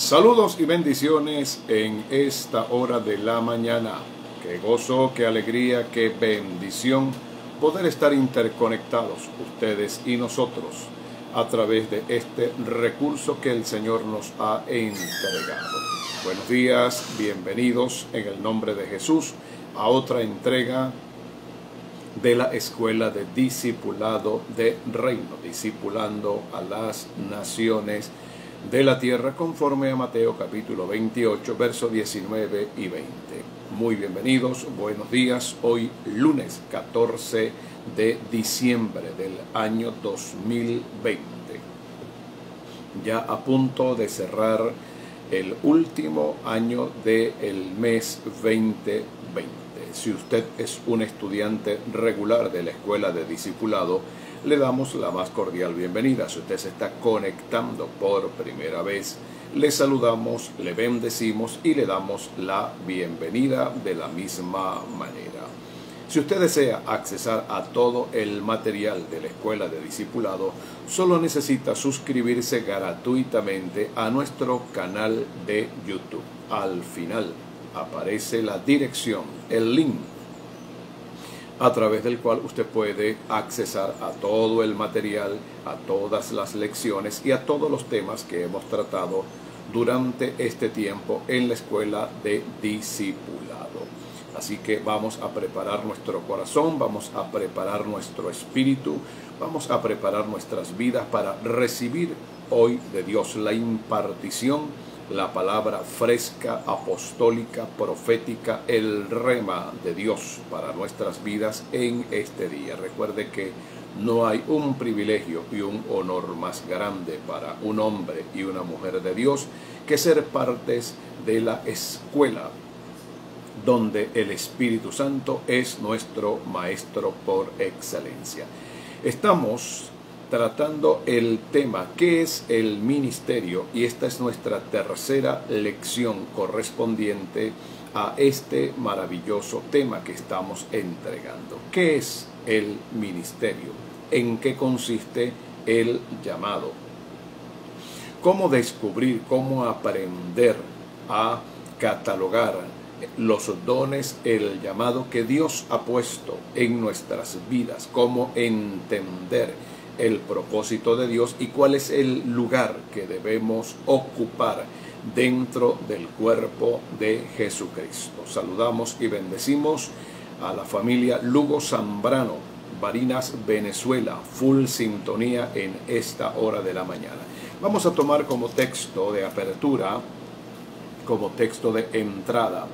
Saludos y bendiciones en esta hora de la mañana. Qué gozo, qué alegría, qué bendición poder estar interconectados ustedes y nosotros a través de este recurso que el Señor nos ha entregado. Buenos días, bienvenidos en el nombre de Jesús a otra entrega de la Escuela de Discipulado de Reino, discipulando a las naciones de la tierra conforme a Mateo capítulo 28, versos 19 y 20. Muy bienvenidos, buenos días. Hoy lunes 14 de diciembre del año 2020. Ya a punto de cerrar el último año del mes 2020. Si usted es un estudiante regular de la Escuela de Discipulado, le damos la más cordial bienvenida. Si usted se está conectando por primera vez, le saludamos, le bendecimos y le damos la bienvenida de la misma manera. Si usted desea accesar a todo el material de la Escuela de Discipulado, solo necesita suscribirse gratuitamente a nuestro canal de YouTube. Al final aparece la dirección, el link, a través del cual usted puede accesar a todo el material, a todas las lecciones y a todos los temas que hemos tratado durante este tiempo en la Escuela de Discipulado. Así que vamos a preparar nuestro corazón, vamos a preparar nuestro espíritu, vamos a preparar nuestras vidas para recibir hoy de Dios la impartición, la palabra fresca, apostólica, profética, el rema de Dios para nuestras vidas en este día. Recuerde que no hay un privilegio y un honor más grande para un hombre y una mujer de Dios que ser partes de la escuela donde el Espíritu Santo es nuestro maestro por excelencia. Estamos tratando el tema ¿qué es el ministerio? Y esta es nuestra tercera lección correspondiente a este maravilloso tema que estamos entregando. ¿Qué es el ministerio? ¿En qué consiste el llamado? ¿Cómo descubrir, cómo aprender a catalogar los dones, el llamado que Dios ha puesto en nuestras vidas? ¿Cómo entender el propósito de Dios y cuál es el lugar que debemos ocupar dentro del cuerpo de Jesucristo? Saludamos y bendecimos a la familia Lugo Zambrano, Barinas, Venezuela, full sintonía en esta hora de la mañana. Vamos a tomar como texto de apertura, como texto de entrada,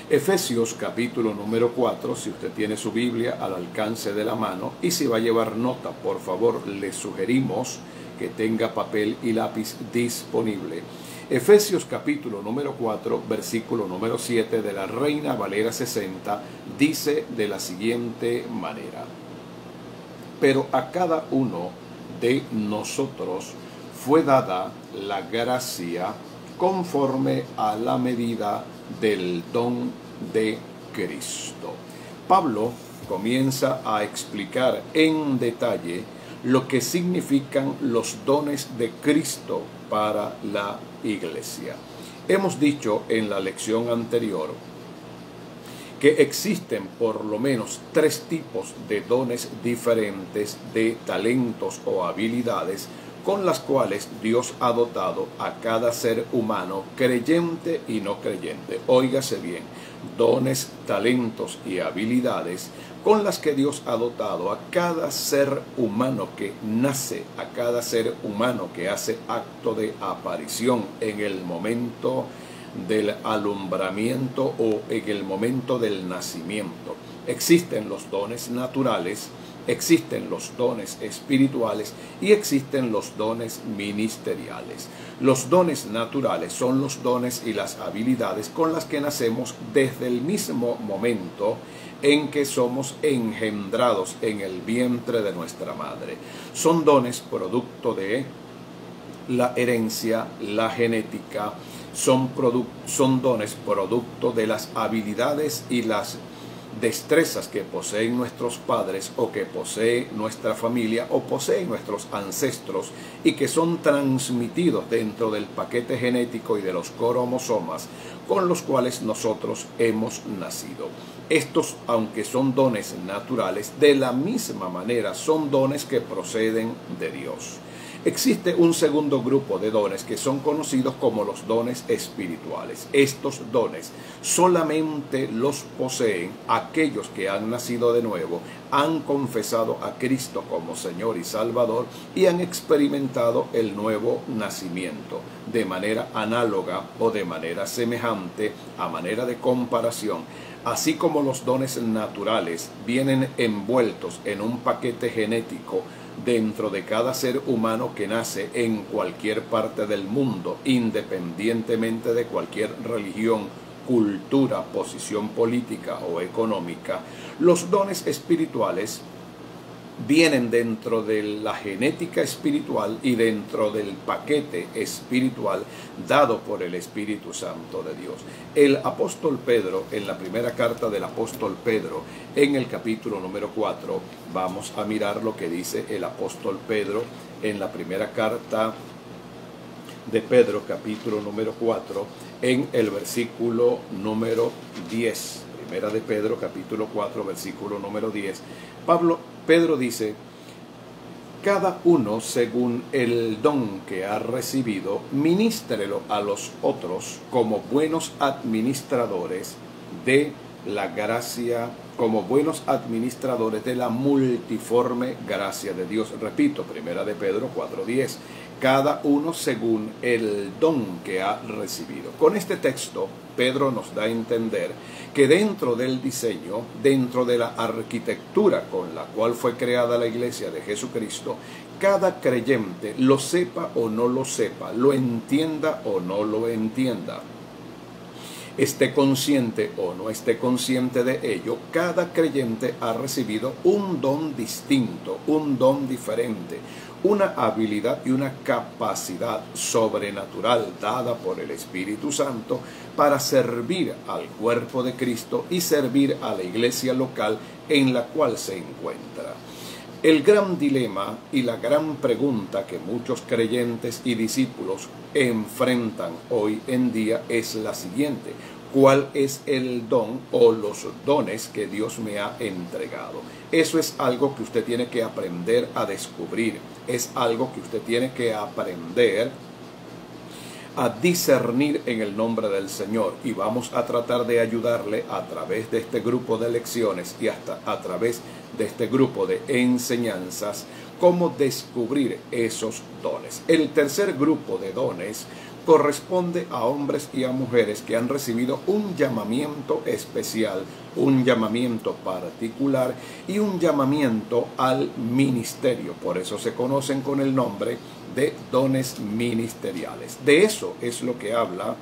Efesios capítulo número 4, si usted tiene su Biblia al alcance de la mano, y si va a llevar nota, por favor, le sugerimos que tenga papel y lápiz disponible. Efesios capítulo número 4, versículo número 7 de la Reina Valera 60, dice de la siguiente manera: pero a cada uno de nosotros fue dada la gracia conforme a la medida del don de Cristo. Pablo comienza a explicar en detalle lo que significan los dones de Cristo para la iglesia. Hemos dicho en la lección anterior que existen por lo menos tres tipos de dones diferentes, de talentos o habilidades con las cuales Dios ha dotado a cada ser humano, creyente y no creyente. Óigase bien, dones, talentos y habilidades con las que Dios ha dotado a cada ser humano que nace, a cada ser humano que hace acto de aparición en el momento del alumbramiento o en el momento del nacimiento. Existen los dones naturales, existen los dones espirituales y existen los dones ministeriales. Los dones naturales son los dones y las habilidades con las que nacemos desde el mismo momento en que somos engendrados en el vientre de nuestra madre. Son dones producto de la herencia, la genética, son dones producto de las habilidades y las destrezas que poseen nuestros padres o que posee nuestra familia o poseen nuestros ancestros y que son transmitidos dentro del paquete genético y de los cromosomas con los cuales nosotros hemos nacido. Estos, aunque son dones naturales, de la misma manera son dones que proceden de Dios. Existe un segundo grupo de dones que son conocidos como los dones espirituales. Estos dones solamente los poseen aquellos que han nacido de nuevo, han confesado a Cristo como Señor y Salvador y han experimentado el nuevo nacimiento de manera análoga o de manera semejante, a manera de comparación. Así como los dones naturales vienen envueltos en un paquete genético dentro de cada ser humano que nace en cualquier parte del mundo, independientemente de cualquier religión, cultura, posición política o económica, los dones espirituales vienen dentro de la genética espiritual y dentro del paquete espiritual dado por el Espíritu Santo de Dios. El apóstol Pedro, en la primera carta del apóstol Pedro, en el capítulo número 4, vamos a mirar lo que dice el apóstol Pedro en la primera carta de Pedro, capítulo número 4, en el versículo número 10. Primera de Pedro, capítulo 4, versículo número 10. Pedro dice: cada uno según el don que ha recibido, ministrelo a los otros como buenos administradores de la gracia, como buenos administradores de la multiforme gracia de Dios. Repito, primera de Pedro 4:10. Cada uno según el don que ha recibido. Con este texto, Pedro nos da a entender que dentro del diseño, dentro de la arquitectura con la cual fue creada la iglesia de Jesucristo, cada creyente, lo sepa o no lo sepa, lo entienda o no lo entienda, esté consciente o no esté consciente de ello, cada creyente ha recibido un don distinto, un don diferente, una habilidad y una capacidad sobrenatural dada por el Espíritu Santo para servir al cuerpo de Cristo y servir a la iglesia local en la cual se encuentra. El gran dilema y la gran pregunta que muchos creyentes y discípulos enfrentan hoy en día es la siguiente: ¿cuál es el don o los dones que Dios me ha entregado? Eso es algo que usted tiene que aprender a descubrir. Es algo que usted tiene que aprender a discernir en el nombre del Señor. Y vamos a tratar de ayudarle a través de este grupo de lecciones y hasta a través de este grupo de enseñanzas cómo descubrir esos dones. El tercer grupo de dones corresponde a hombres y a mujeres que han recibido un llamamiento especial, un llamamiento particular y un llamamiento al ministerio. Por eso se conocen con el nombre de dones ministeriales. De eso es lo que habla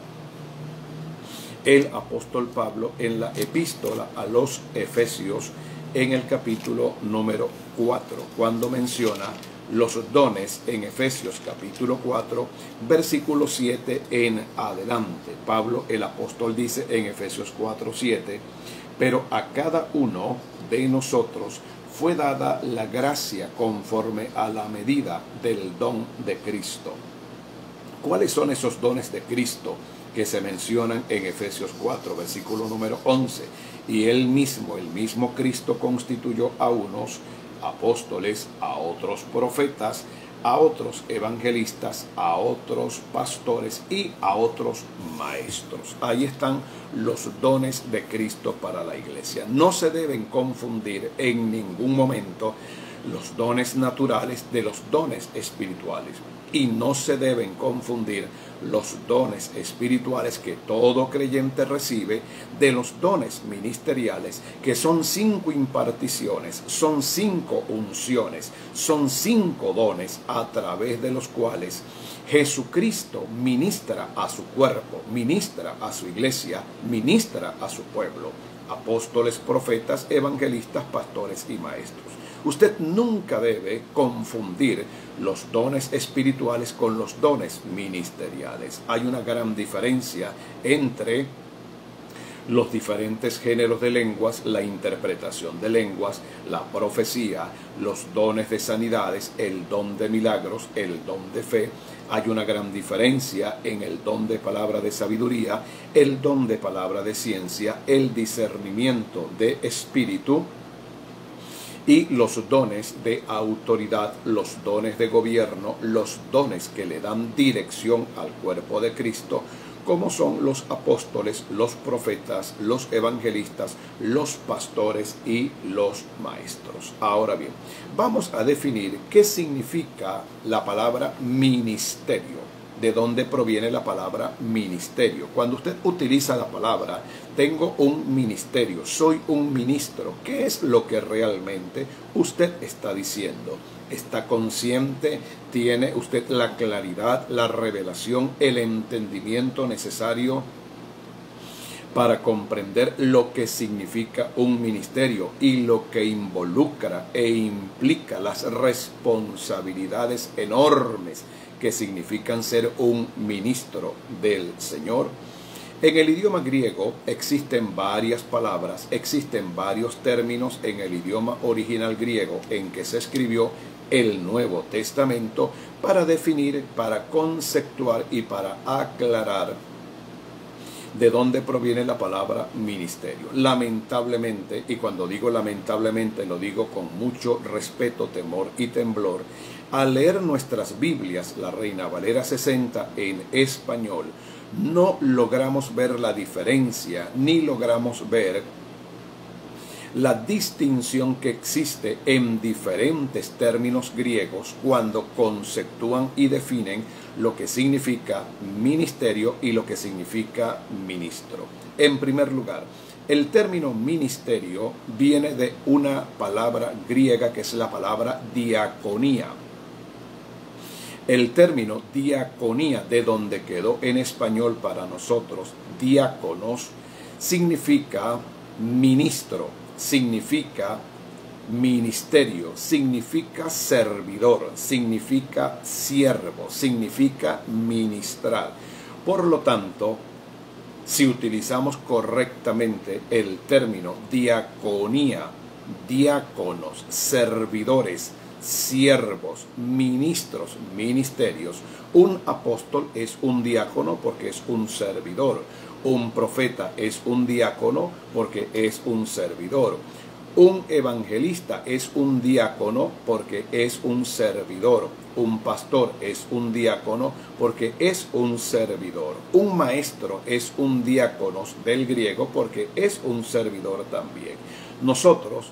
el apóstol Pablo en la epístola a los Efesios en el capítulo número 4, cuando menciona los dones en Efesios capítulo 4, versículo 7 en adelante. Pablo el apóstol dice en Efesios 4:7: pero a cada uno de nosotros fue dada la gracia conforme a la medida del don de Cristo. ¿Cuáles son esos dones de Cristo que se mencionan en Efesios 4, versículo número 11? Y el mismo Cristo constituyó a unos apóstoles, a otros profetas, a otros evangelistas, a otros pastores y a otros maestros. Ahí están los dones de Cristo para la iglesia. No se deben confundir en ningún momento los dones naturales de los dones espirituales. Y no se deben confundir los dones espirituales que todo creyente recibe de los dones ministeriales, que son 5 imparticiones, son 5 unciones, son 5 dones a través de los cuales Jesucristo ministra a su cuerpo, ministra a su iglesia, ministra a su pueblo: apóstoles, profetas, evangelistas, pastores y maestros. Usted nunca debe confundir los dones espirituales con los dones ministeriales. Hay una gran diferencia entre los diferentes géneros de lenguas, la interpretación de lenguas, la profecía, los dones de sanidades, el don de milagros, el don de fe. Hay una gran diferencia en el don de palabra de sabiduría, el don de palabra de ciencia, el discernimiento de espíritu y los dones de autoridad, los dones de gobierno, los dones que le dan dirección al cuerpo de Cristo, como son los apóstoles, los profetas, los evangelistas, los pastores y los maestros. Ahora bien, vamos a definir qué significa la palabra ministerio. ¿De dónde proviene la palabra ministerio? Cuando usted utiliza la palabra, tengo un ministerio, soy un ministro, ¿qué es lo que realmente usted está diciendo? ¿Está consciente? ¿Tiene usted la claridad, la revelación, el entendimiento necesario para comprender lo que significa un ministerio y lo que involucra e implica las responsabilidades enormes que significan ser un ministro del Señor? En el idioma griego existen varias palabras, existen varios términos en el idioma original griego en que se escribió el Nuevo Testamento para definir, para conceptuar y para aclarar de dónde proviene la palabra ministerio. Lamentablemente, y cuando digo lamentablemente lo digo con mucho respeto, temor y temblor, al leer nuestras Biblias, la Reina Valera 60 en español, no logramos ver la diferencia, ni logramos ver la distinción que existe en diferentes términos griegos cuando conceptúan y definen lo que significa ministerio y lo que significa ministro. En primer lugar, el término ministerio viene de una palabra griega que es la palabra diaconía. El término diaconía, de donde quedó en español para nosotros diáconos, significa ministro, significa ministerio, significa servidor, significa siervo, significa ministrar. Por lo tanto, si utilizamos correctamente el término diaconía, diáconos, servidores, siervos, ministros, ministerios, un apóstol es un diácono porque es un servidor, un profeta es un diácono porque es un servidor, un evangelista es un diácono porque es un servidor, un pastor es un diácono porque es un servidor, un maestro es un diácono del griego porque es un servidor también. Nosotros,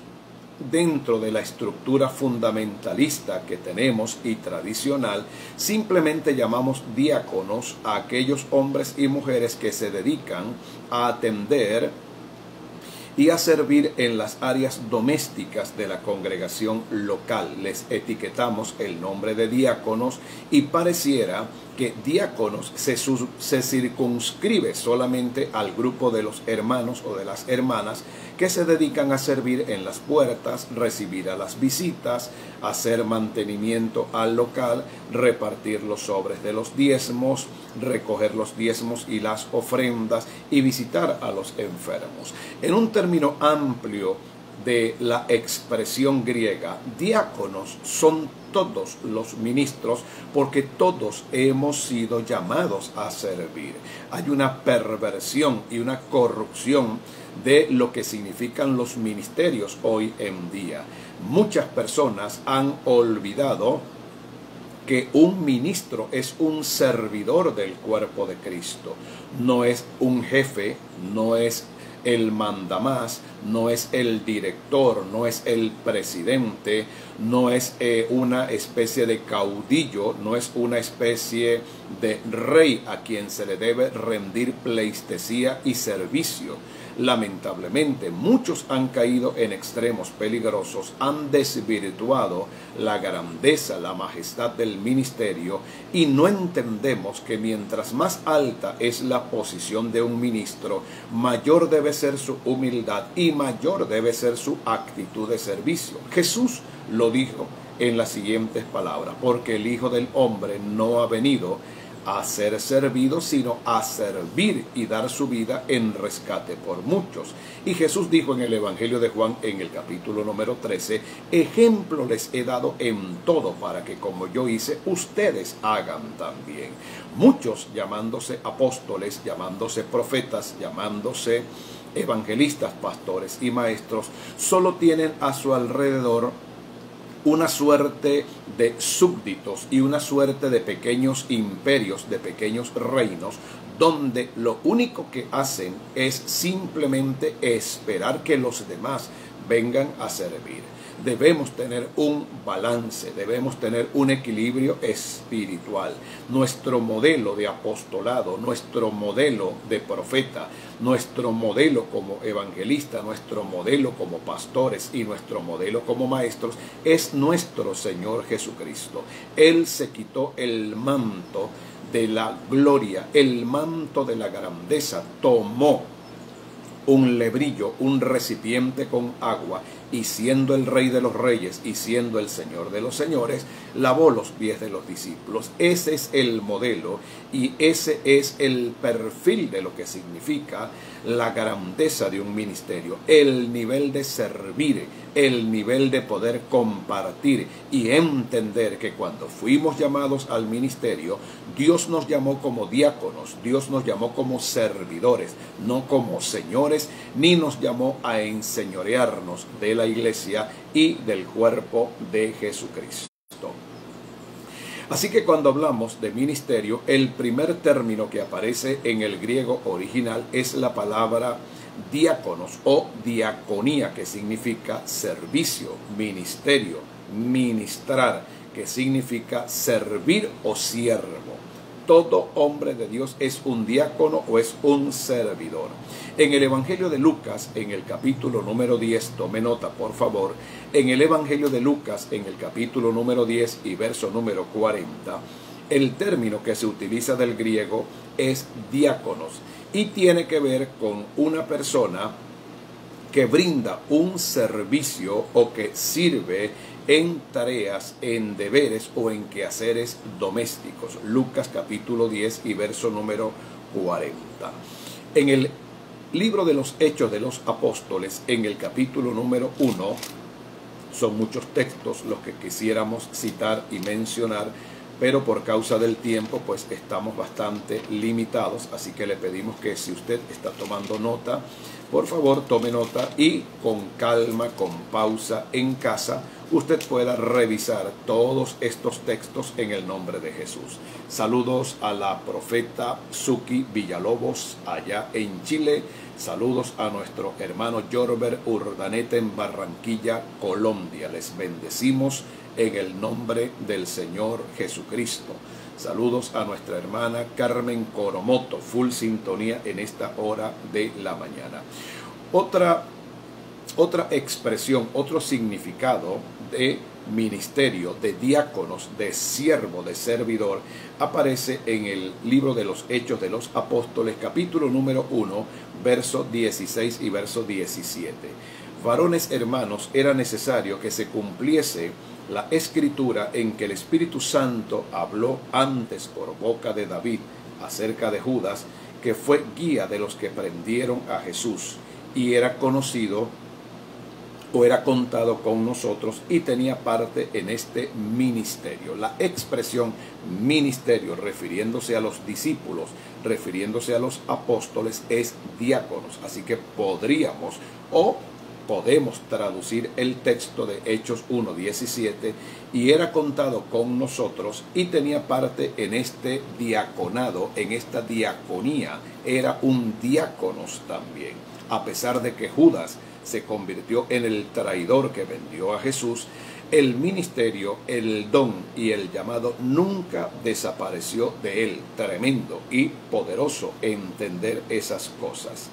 dentro de la estructura fundamentalista que tenemos y tradicional, simplemente llamamos diáconos a aquellos hombres y mujeres que se dedican a atender y a servir en las áreas domésticas de la congregación local. Les etiquetamos el nombre de diáconos y pareciera que diáconos se circunscribe solamente al grupo de los hermanos o de las hermanas que se dedican a servir en las puertas, recibir a las visitas, hacer mantenimiento al local, repartir los sobres de los diezmos, recoger los diezmos y las ofrendas y visitar a los enfermos. En un término amplio de la expresión griega, diáconos son todos los ministros porque todos hemos sido llamados a servir. Hay una perversión y una corrupción de lo que significan los ministerios hoy en día. Muchas personas han olvidado que un ministro es un servidor del cuerpo de Cristo. No es un jefe, no es el mandamás, no es el director, no es el presidente, no es una especie de caudillo, no es una especie de rey a quien se le debe rendir pleitesía y servicio. Lamentablemente, muchos han caído en extremos peligrosos, han desvirtuado la grandeza, la majestad del ministerio y no entendemos que mientras más alta es la posición de un ministro, mayor debe ser su humildad y mayor debe ser su actitud de servicio. Jesús lo dijo en las siguientes palabras: porque el Hijo del Hombre no ha venido a ser servido, sino a servir y dar su vida en rescate por muchos. Y Jesús dijo en el Evangelio de Juan, en el capítulo número 13, ejemplo les he dado en todo para que como yo hice, ustedes hagan también. Muchos llamándose apóstoles, llamándose profetas, llamándose evangelistas, pastores y maestros, solo tienen a su alrededor una suerte de súbditos y una suerte de pequeños imperios, de pequeños reinos, donde lo único que hacen es simplemente esperar que los demás vengan a servir. Debemos tener un balance, debemos tener un equilibrio espiritual. Nuestro modelo de apostolado, nuestro modelo de profeta, nuestro modelo como evangelista, nuestro modelo como pastores y nuestro modelo como maestros es nuestro Señor Jesucristo. Él se quitó el manto de la gloria, el manto de la grandeza, tomó un lebrillo, un recipiente con agua, y siendo el Rey de los Reyes y siendo el Señor de los Señores, lavó los pies de los discípulos. Ese es el modelo y ese es el perfil de lo que significa la grandeza de un ministerio, el nivel de servir, el nivel de poder compartir y entender que cuando fuimos llamados al ministerio, Dios nos llamó como diáconos, Dios nos llamó como servidores, no como señores, ni nos llamó a enseñorearnos de la iglesia y del cuerpo de Jesucristo. Así que cuando hablamos de ministerio, el primer término que aparece en el griego original es la palabra diáconos o diaconía, que significa servicio, ministerio, ministrar, que significa servir o siervo. Todo hombre de Dios es un diácono o es un servidor. En el Evangelio de Lucas, en el capítulo número 10, tome nota por favor, en el Evangelio de Lucas, en el capítulo número 10 y verso número 40, el término que se utiliza del griego es diáconos y tiene que ver con una persona que brinda un servicio o que sirve en tareas, en deberes o en quehaceres domésticos. Lucas capítulo 10 y verso número 40. En el libro de los Hechos de los Apóstoles, en el capítulo número 1, son muchos textos los que quisiéramos citar y mencionar, pero por causa del tiempo pues estamos bastante limitados, así que le pedimos que si usted está tomando nota, por favor tome nota y con calma, con pausa en casa, usted pueda revisar todos estos textos en el nombre de Jesús. Saludos a la profeta Suki Villalobos allá en Chile. Saludos a nuestro hermano Jorber Urdaneta en Barranquilla, Colombia. Les bendecimos en el nombre del Señor Jesucristo. Saludos a nuestra hermana Carmen Coromoto, full sintonía en esta hora de la mañana. Otra expresión, otro significado de ministerio, de diáconos, de siervo, de servidor, aparece en el libro de los Hechos de los Apóstoles, capítulo número 1, verso 16 y verso 17. Varones hermanos, era necesario que se cumpliese la escritura en que el Espíritu Santo habló antes por boca de David acerca de Judas, que fue guía de los que prendieron a Jesús, y era conocido o era contado con nosotros y tenía parte en este ministerio. La expresión ministerio, refiriéndose a los discípulos, refiriéndose a los apóstoles, es diáconos. Así que podemos traducir el texto de Hechos 1:17, y era contado con nosotros y tenía parte en este diaconado, en esta diaconía, era un diáconos también. A pesar de que Judas se convirtió en el traidor que vendió a Jesús, el ministerio, el don y el llamado nunca desapareció de él. Tremendo y poderoso entender esas cosas.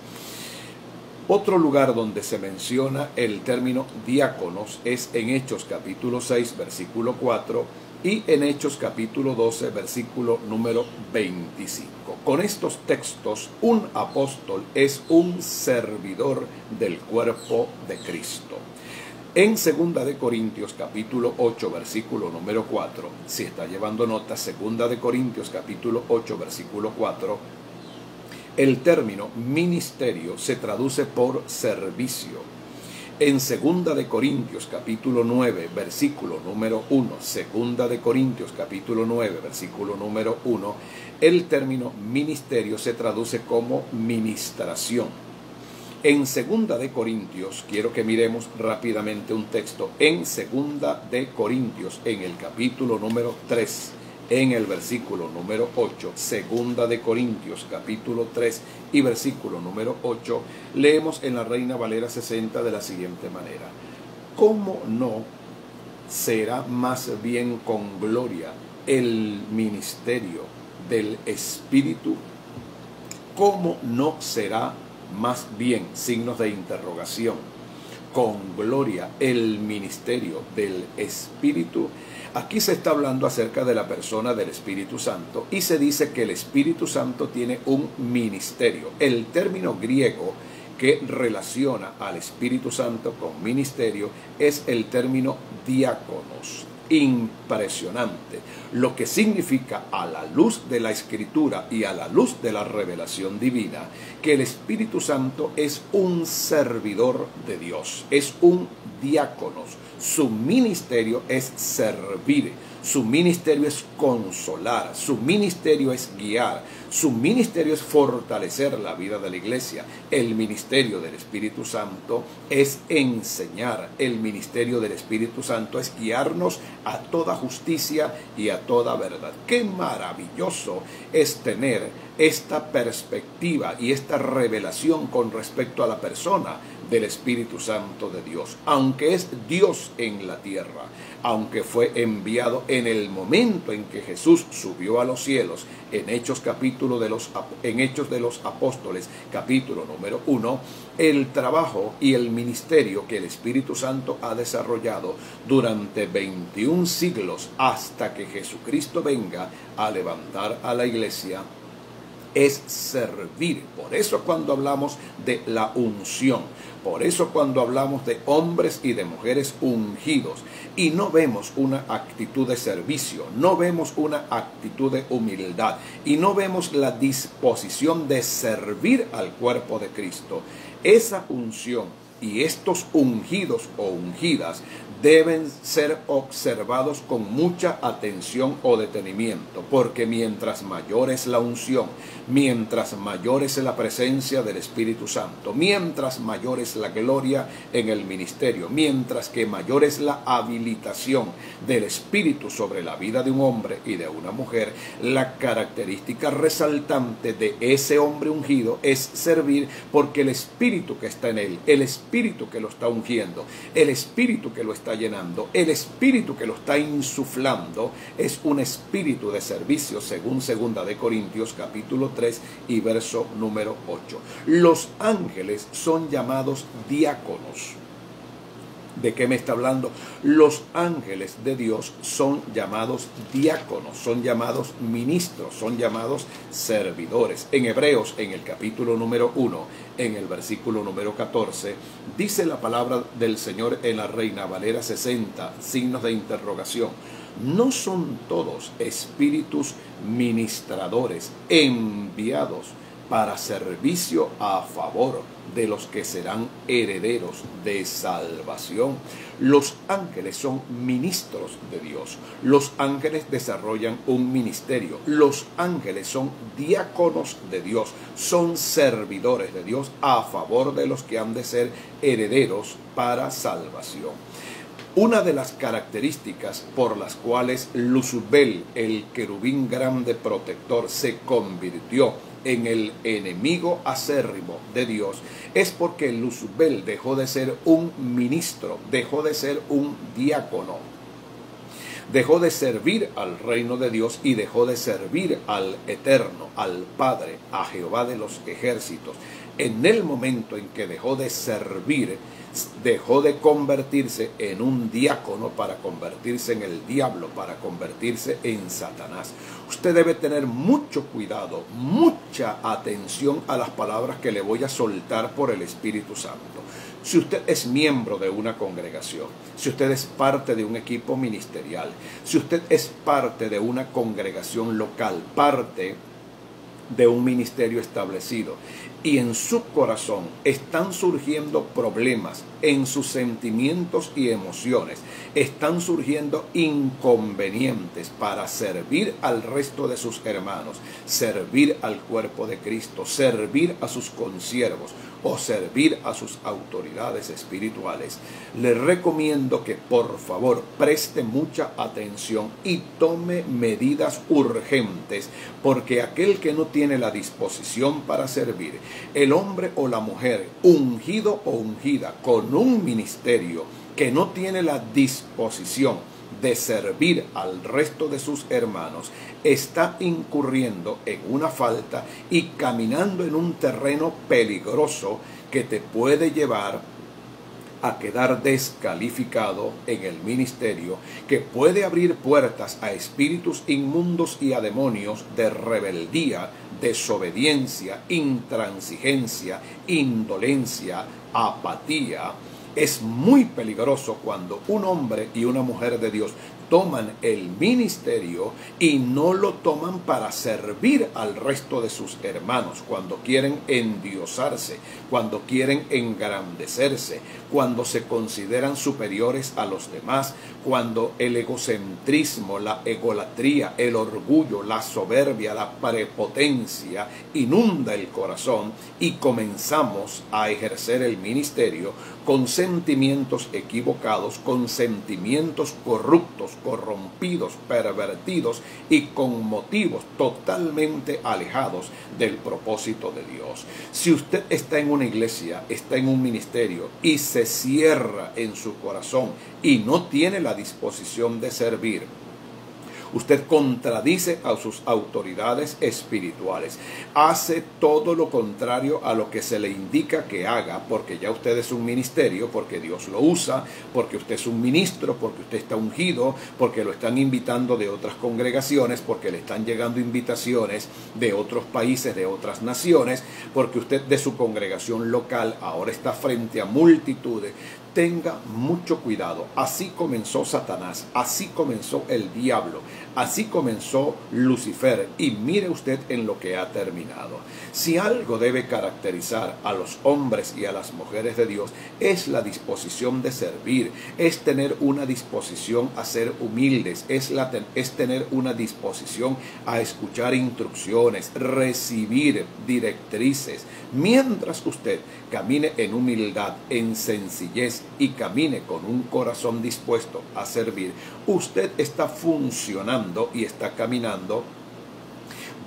Otro lugar donde se menciona el término diáconos es en Hechos capítulo 6, versículo 4 y en Hechos capítulo 12, versículo número 25. Con estos textos, un apóstol es un servidor del cuerpo de Cristo. En 2 de Corintios capítulo 8 versículo número 4, si está llevando nota, 2 de Corintios capítulo 8 versículo 4, el término ministerio se traduce por servicio. En 2 de Corintios capítulo 9 versículo número 1, 2 de Corintios capítulo 9 versículo número 1, el término ministerio se traduce como ministración. En 2 de Corintios, quiero que miremos rápidamente un texto, en 2 de Corintios, en el capítulo número 3, en el versículo número 8, 2 de Corintios, capítulo 3 y versículo número 8, leemos en la Reina Valera 60 de la siguiente manera: ¿cómo no será más bien con gloria el ministerio del Espíritu? ¿Cómo no será más bien, signos de interrogación, con gloria el ministerio del Espíritu? Aquí se está hablando acerca de la persona del Espíritu Santo y se dice que el Espíritu Santo tiene un ministerio. El término griego que relaciona al Espíritu Santo con ministerio es el término diáconos. Impresionante, lo que significa, a la luz de la Escritura y a la luz de la revelación divina, que el Espíritu Santo es un servidor de Dios, es un diácono. Su ministerio es servir, su ministerio es consolar, su ministerio es guiar, su ministerio es fortalecer la vida de la iglesia. El ministerio del Espíritu Santo es enseñar, el ministerio del Espíritu Santo es guiarnos a toda justicia y a toda verdad. Qué maravilloso es tener esta perspectiva y esta revelación con respecto a la persona del Espíritu Santo de Dios. Aunque es Dios en la tierra, aunque fue enviado en el momento en que Jesús subió a los cielos, en Hechos de los Apóstoles, capítulo número 1, el trabajo y el ministerio que el Espíritu Santo ha desarrollado durante 21 siglos hasta que Jesucristo venga a levantar a la iglesia es servir. Por eso cuando hablamos de la unción, por eso cuando hablamos de hombres y de mujeres ungidos, y no vemos una actitud de servicio, no vemos una actitud de humildad, y no vemos la disposición de servir al cuerpo de Cristo, esa unción y estos ungidos o ungidas deben ser observados con mucha atención o detenimiento, porque mientras mayor es la unción, mientras mayor es la presencia del Espíritu Santo, mientras mayor es la gloria en el ministerio, mientras que mayor es la habilitación del Espíritu sobre la vida de un hombre y de una mujer, la característica resaltante de ese hombre ungido es servir, porque el Espíritu que está en él, el Espíritu que lo está ungiendo, el Espíritu que lo está llenando, el Espíritu que lo está insuflando, es un espíritu de servicio, según 2 de Corintios capítulo 3 y verso número 8. Los ángeles son llamados diáconos. ¿De qué me está hablando? Los ángeles de Dios son llamados diáconos, son llamados ministros, son llamados servidores. En Hebreos, en el capítulo número 1, en el versículo número 14, dice la palabra del Señor en la Reina Valera 60, signos de interrogación: ¿no son todos espíritus ministradores enviados para servicio a favor de los que serán herederos de salvación? Los ángeles son ministros de Dios. Los ángeles desarrollan un ministerio. Los ángeles son diáconos de Dios. Son servidores de Dios a favor de los que han de ser herederos para salvación. Una de las características por las cuales Luzbel, el querubín grande protector, se convirtió en el enemigo acérrimo de Dios, es porque Luzbel dejó de ser un ministro, dejó de ser un diácono, dejó de servir al reino de Dios y dejó de servir al Eterno, al Padre, a Jehová de los ejércitos. En el momento en que dejó de servir, dejó de convertirse en un diácono para convertirse en el diablo, para convertirse en Satanás. Usted debe tener mucho cuidado, mucha atención a las palabras que le voy a soltar por el Espíritu Santo. Si usted es miembro de una congregación, si usted es parte de un equipo ministerial, si usted es parte de una congregación local, parte de un ministerio establecido, y en su corazón están surgiendo problemas, en sus sentimientos y emociones están surgiendo inconvenientes para servir al resto de sus hermanos, servir al cuerpo de Cristo, servir a sus consiervos o servir a sus autoridades espirituales, le recomiendo que por favor preste mucha atención y tome medidas urgentes, porque aquel que no tiene la disposición para servir, el hombre o la mujer ungido o ungida con un ministerio que no tiene la disposición de servir al resto de sus hermanos, está incurriendo en una falta y caminando en un terreno peligroso que te puede llevar a quedar descalificado en el ministerio, que puede abrir puertas a espíritus inmundos y a demonios de rebeldía, desobediencia, intransigencia, indolencia, apatía. Es muy peligroso cuando un hombre y una mujer de Dios toman el ministerio y no lo toman para servir al resto de sus hermanos, cuando quieren endiosarse, cuando quieren engrandecerse, cuando se consideran superiores a los demás, cuando el egocentrismo, la egolatría, el orgullo, la soberbia, la prepotencia inunda el corazón y comenzamos a ejercer el ministerio con sentimientos equivocados, con sentimientos corruptos, corrompidos, pervertidos y con motivos totalmente alejados del propósito de Dios. Si usted está en una iglesia, está en un ministerio y se cierra en su corazón y no tiene la disposición de servir, usted contradice a sus autoridades espirituales, hace todo lo contrario a lo que se le indica que haga, porque ya usted es un ministerio, porque Dios lo usa, porque usted es un ministro, porque usted está ungido, porque lo están invitando de otras congregaciones, porque le están llegando invitaciones de otros países, de otras naciones, porque usted de su congregación local ahora está frente a multitudes. Tenga mucho cuidado. Así comenzó Satanás, así comenzó el diablo, así comenzó Lucifer, y mire usted en lo que ha terminado. Si algo debe caracterizar a los hombres y a las mujeres de Dios es la disposición de servir, es tener una disposición a ser humildes, es tener una disposición a escuchar instrucciones, recibir directrices, mientras usted camine en humildad, en sencillez y camine con un corazón dispuesto a servir, usted está funcionando y está caminando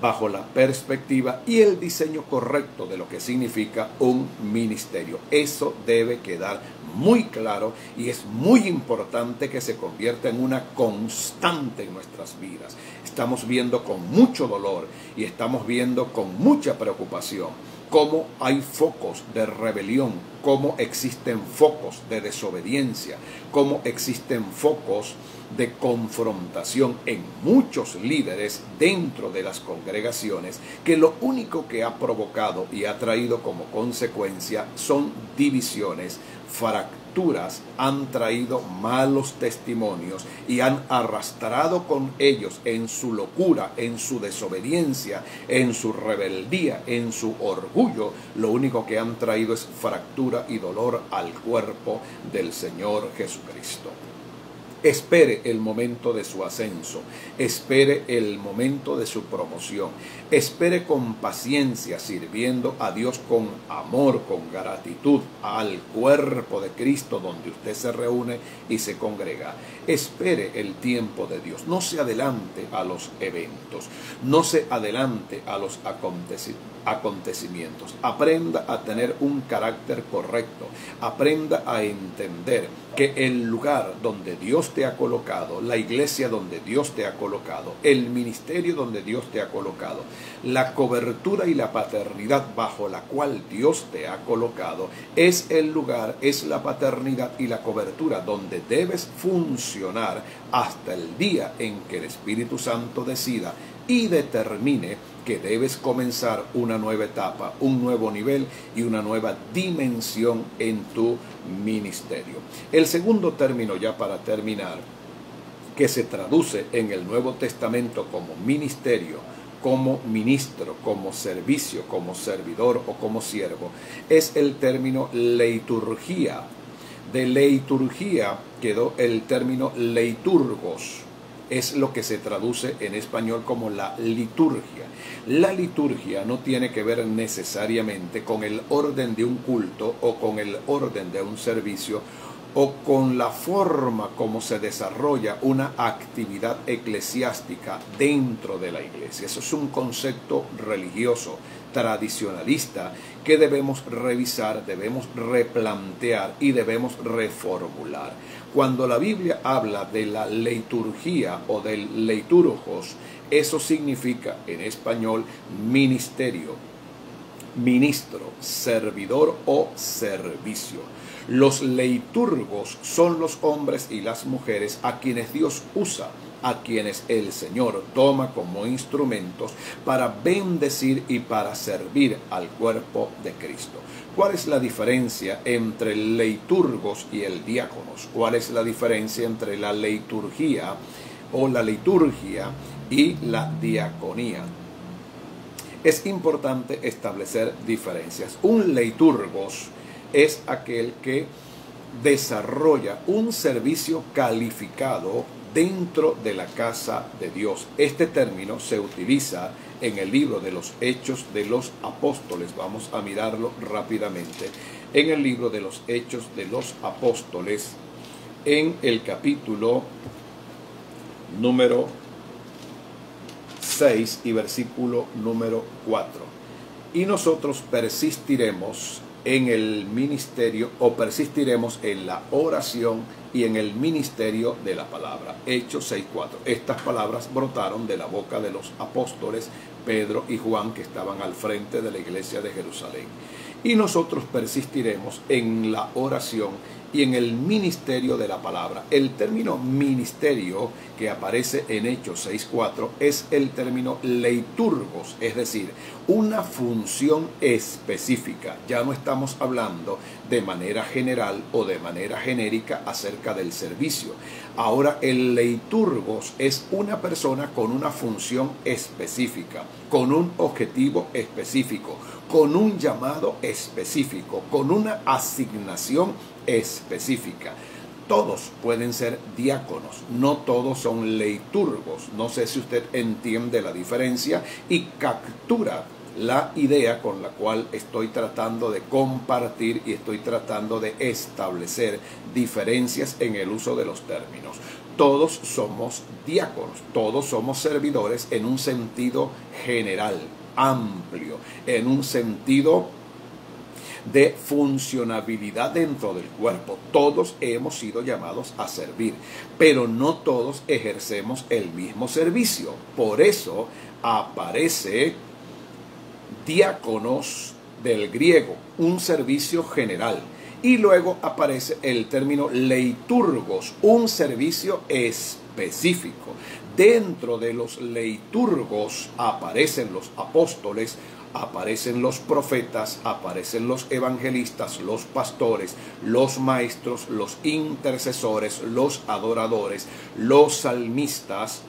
bajo la perspectiva y el diseño correcto de lo que significa un ministerio. Eso debe quedar muy claro y es muy importante que se convierta en una constante en nuestras vidas. Estamos viendo con mucho dolor y estamos viendo con mucha preocupación cómo hay focos de rebelión, cómo existen focos de desobediencia, cómo existen focos de confrontación en muchos líderes dentro de las congregaciones, que lo único que ha provocado y ha traído como consecuencia son divisiones, fracturas, han traído malos testimonios y han arrastrado con ellos en su locura, en su desobediencia, en su rebeldía, en su orgullo. Lo único que han traído es fractura y dolor al cuerpo del Señor Jesucristo. Espere el momento de su ascenso, espere el momento de su promoción, espere con paciencia, sirviendo a Dios con amor, con gratitud al cuerpo de Cristo donde usted se reúne y se congrega. Espere el tiempo de Dios, no se adelante a los eventos, no se adelante a los acontecimientos. Aprenda a tener un carácter correcto, aprenda a entender que el lugar donde Dios te ha colocado, la iglesia donde Dios te ha colocado, el ministerio donde Dios te ha colocado, la cobertura y la paternidad bajo la cual Dios te ha colocado, es el lugar, es la paternidad y la cobertura donde debes funcionar hasta el día en que el Espíritu Santo decida y determine que debes comenzar una nueva etapa, un nuevo nivel y una nueva dimensión en tu ministerio. El segundo término, ya para terminar, que se traduce en el Nuevo Testamento como ministerio, como ministro, como servicio, como servidor o como siervo, es el término leiturgia. De leiturgia quedó el término leiturgos. Es lo que se traduce en español como la liturgia. La liturgia no tiene que ver necesariamente con el orden de un culto o con el orden de un servicio o con la forma como se desarrolla una actividad eclesiástica dentro de la iglesia. Eso es un concepto religioso, tradicionalista, que debemos revisar, debemos replantear y debemos reformular. Cuando la Biblia habla de la liturgia o del leiturgos, eso significa en español ministerio, ministro, servidor o servicio. Los leiturgos son los hombres y las mujeres a quienes Dios usa, a quienes el Señor toma como instrumentos para bendecir y para servir al cuerpo de Cristo. ¿Cuál es la diferencia entre el leiturgos y el diáconos? ¿Cuál es la diferencia entre la liturgia o la liturgia y la diaconía? Es importante establecer diferencias. Un leiturgos es aquel que desarrolla un servicio calificado dentro de la casa de Dios. Este término se utiliza en el libro de los Hechos de los Apóstoles. Vamos a mirarlo rápidamente. En el libro de los Hechos de los Apóstoles, en el capítulo número 6 y versículo número 4. Y nosotros persistiremos en el ministerio o persistiremos en la oración y en el ministerio de la palabra. Hechos 6:4. Estas palabras brotaron de la boca de los apóstoles Pedro y Juan, que estaban al frente de la iglesia de Jerusalén. Y nosotros persistiremos en la oración y en el ministerio de la palabra. El término ministerio que aparece en Hechos 6:4 es el término leiturgos, es decir, una función específica. Ya no estamos hablando de manera general o de manera genérica acerca del servicio. Ahora el leiturgos es una persona con una función específica, con un objetivo específico, con un llamado específico, con una asignación específica. Todos pueden ser diáconos, no todos son leiturgos. No sé si usted entiende la diferencia y captura la idea con la cual estoy tratando de compartir y estoy tratando de establecer diferencias en el uso de los términos. Todos somos diáconos, todos somos servidores en un sentido general, amplio, en un sentido de funcionabilidad dentro del cuerpo. Todos hemos sido llamados a servir, pero no todos ejercemos el mismo servicio. Por eso aparece diáconos del griego, un servicio general. Y luego aparece el término leiturgos, un servicio específico. Dentro de los leiturgos aparecen los apóstoles, aparecen los profetas, aparecen los evangelistas, los pastores, los maestros, los intercesores, los adoradores, los salmistas,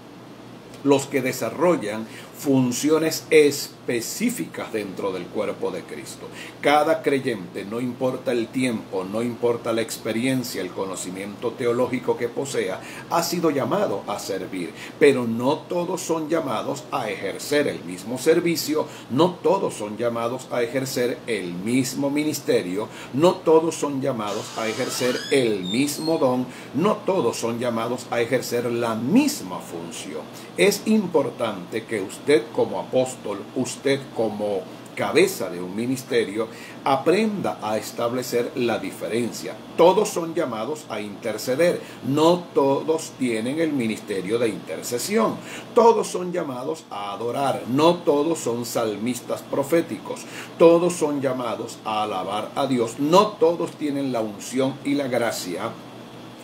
los que desarrollan funciones específicas dentro del cuerpo de Cristo. Cada creyente, no importa el tiempo, no importa la experiencia, el conocimiento teológico que posea, ha sido llamado a servir, pero no todos son llamados a ejercer el mismo servicio, no todos son llamados a ejercer el mismo ministerio, no todos son llamados a ejercer el mismo don, no todos son llamados a ejercer la misma función. Es importante que usted como apóstol, usted como cabeza de un ministerio, aprenda a establecer la diferencia. Todos son llamados a interceder, no todos tienen el ministerio de intercesión. Todos son llamados a adorar, no todos son salmistas proféticos. Todos son llamados a alabar a Dios, no todos tienen la unción y la gracia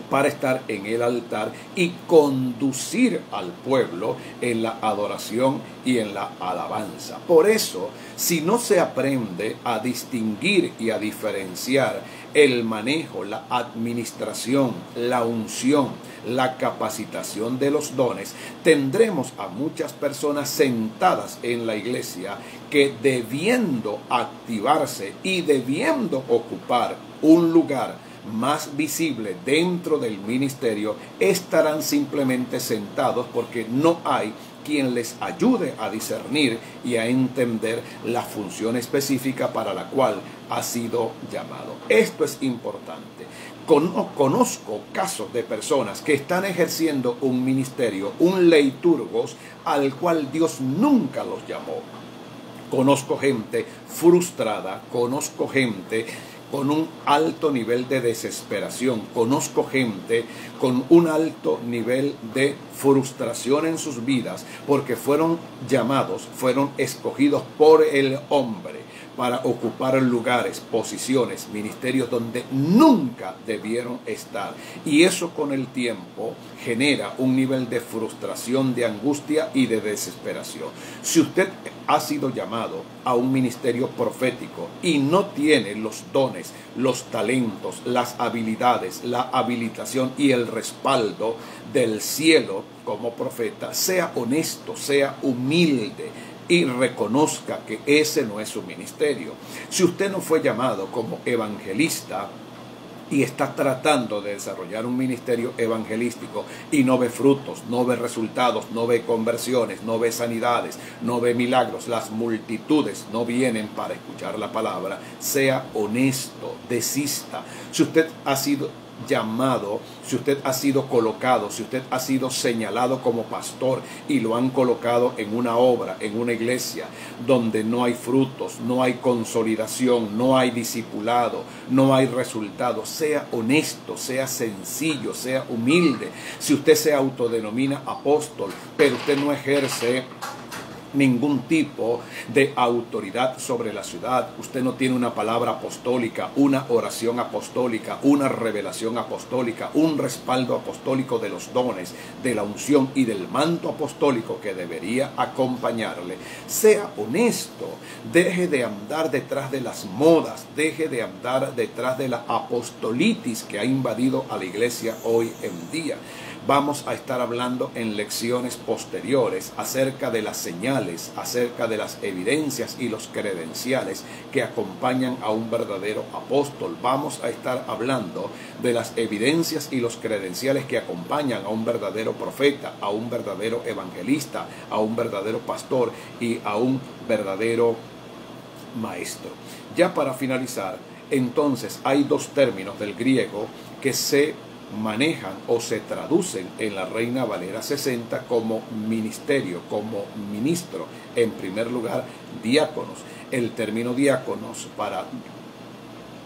para estar en el altar y conducir al pueblo en la adoración y en la alabanza. Por eso, si no se aprende a distinguir y a diferenciar el manejo, la administración, la unción, la capacitación de los dones, tendremos a muchas personas sentadas en la iglesia que, debiendo activarse y debiendo ocupar un lugar más visible dentro del ministerio, estarán simplemente sentados porque no hay quien les ayude a discernir y a entender la función específica para la cual ha sido llamado. Esto es importante. Conozco casos de personas que están ejerciendo un ministerio, un leiturgos, al cual Dios nunca los llamó. Conozco gente frustrada, conozco gente con un alto nivel de desesperación, conozco gente con un alto nivel de frustración en sus vidas porque fueron llamados, fueron escogidos por el hombre para ocupar lugares, posiciones, ministerios donde nunca debieron estar. Y eso con el tiempo genera un nivel de frustración, de angustia y de desesperación. Si usted ha sido llamado a un ministerio profético y no tiene los dones, los talentos, las habilidades, la habilitación y el respaldo del cielo como profeta, sea honesto, sea humilde y reconozca que ese no es su ministerio. Si usted no fue llamado como evangelista y está tratando de desarrollar un ministerio evangelístico y no ve frutos, no ve resultados, no ve conversiones, no ve sanidades, no ve milagros, las multitudes no vienen para escuchar la palabra, sea honesto, desista. Si usted ha sido llamado, si usted ha sido colocado, si usted ha sido señalado como pastor y lo han colocado en una obra, en una iglesia donde no hay frutos, no hay consolidación, no hay discipulado, no hay resultados, sea honesto, sea sencillo, sea humilde. Si usted se autodenomina apóstol, pero usted no ejerce ningún tipo de autoridad sobre la ciudad, usted no tiene una palabra apostólica, una oración apostólica, una revelación apostólica, un respaldo apostólico de los dones, de la unción y del manto apostólico que debería acompañarle, sea honesto, deje de andar detrás de las modas, deje de andar detrás de la apostolitis que ha invadido a la iglesia hoy en día. Vamos a estar hablando en lecciones posteriores acerca de las señales, acerca de las evidencias y los credenciales que acompañan a un verdadero apóstol. Vamos a estar hablando de las evidencias y los credenciales que acompañan a un verdadero profeta, a un verdadero evangelista, a un verdadero pastor y a un verdadero maestro. Ya para finalizar, entonces hay dos términos del griego que se manejan o se traducen en la Reina Valera 60 como ministerio, como ministro. En primer lugar, diáconos. El término diáconos, para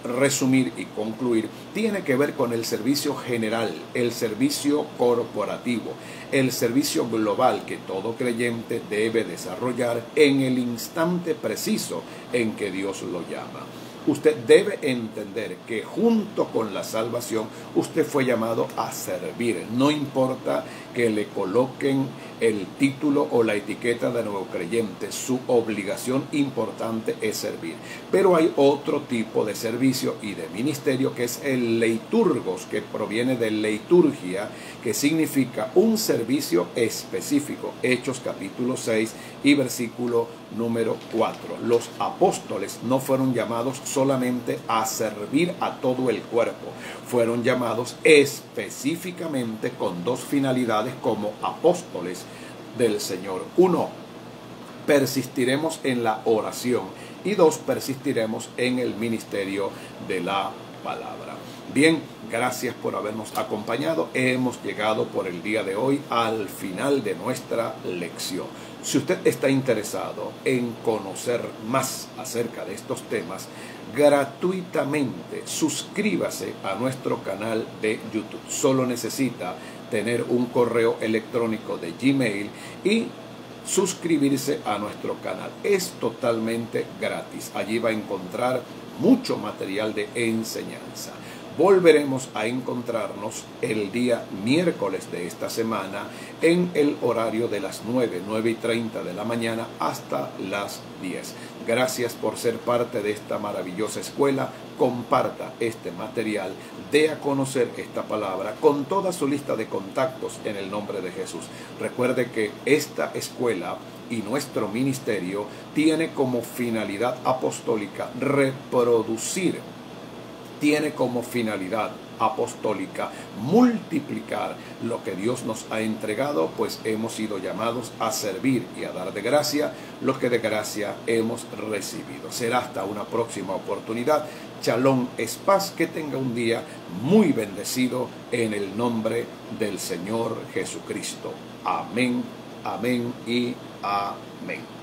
resumir y concluir, tiene que ver con el servicio general, el servicio corporativo, el servicio global que todo creyente debe desarrollar en el instante preciso en que Dios lo llama. Usted debe entender que junto con la salvación usted fue llamado a servir. No importa que le coloquen el título o la etiqueta de nuevo creyente, su obligación importante es servir. Pero hay otro tipo de servicio y de ministerio que es el leiturgos, que proviene de liturgia, que significa un servicio específico. Hechos capítulo 6 y versículo número 4. Los apóstoles no fueron llamados solamente a servir a todo el cuerpo, fueron llamados específicamente con dos finalidades como apóstoles del Señor. 1, persistiremos en la oración y 2, persistiremos en el ministerio de la palabra. Bien, gracias por habernos acompañado. Hemos llegado por el día de hoy al final de nuestra lección. Si usted está interesado en conocer más acerca de estos temas, gratuitamente suscríbase a nuestro canal de YouTube. Solo necesita tener un correo electrónico de Gmail y suscribirse a nuestro canal. Es totalmente gratis. Allí va a encontrar mucho material de enseñanza. Volveremos a encontrarnos el día miércoles de esta semana en el horario de las 9:30 de la mañana hasta las 10. Gracias por ser parte de esta maravillosa escuela. Comparta este material, dé a conocer esta palabra con toda su lista de contactos en el nombre de Jesús. Recuerde que esta escuela y nuestro ministerio tiene como finalidad apostólica reproducir, tiene como finalidad apostólica multiplicar lo que Dios nos ha entregado, pues hemos sido llamados a servir y a dar de gracia lo que de gracia hemos recibido. Será hasta una próxima oportunidad. Shalom es paz, que tenga un día muy bendecido en el nombre del Señor Jesucristo. Amén, amén y amén.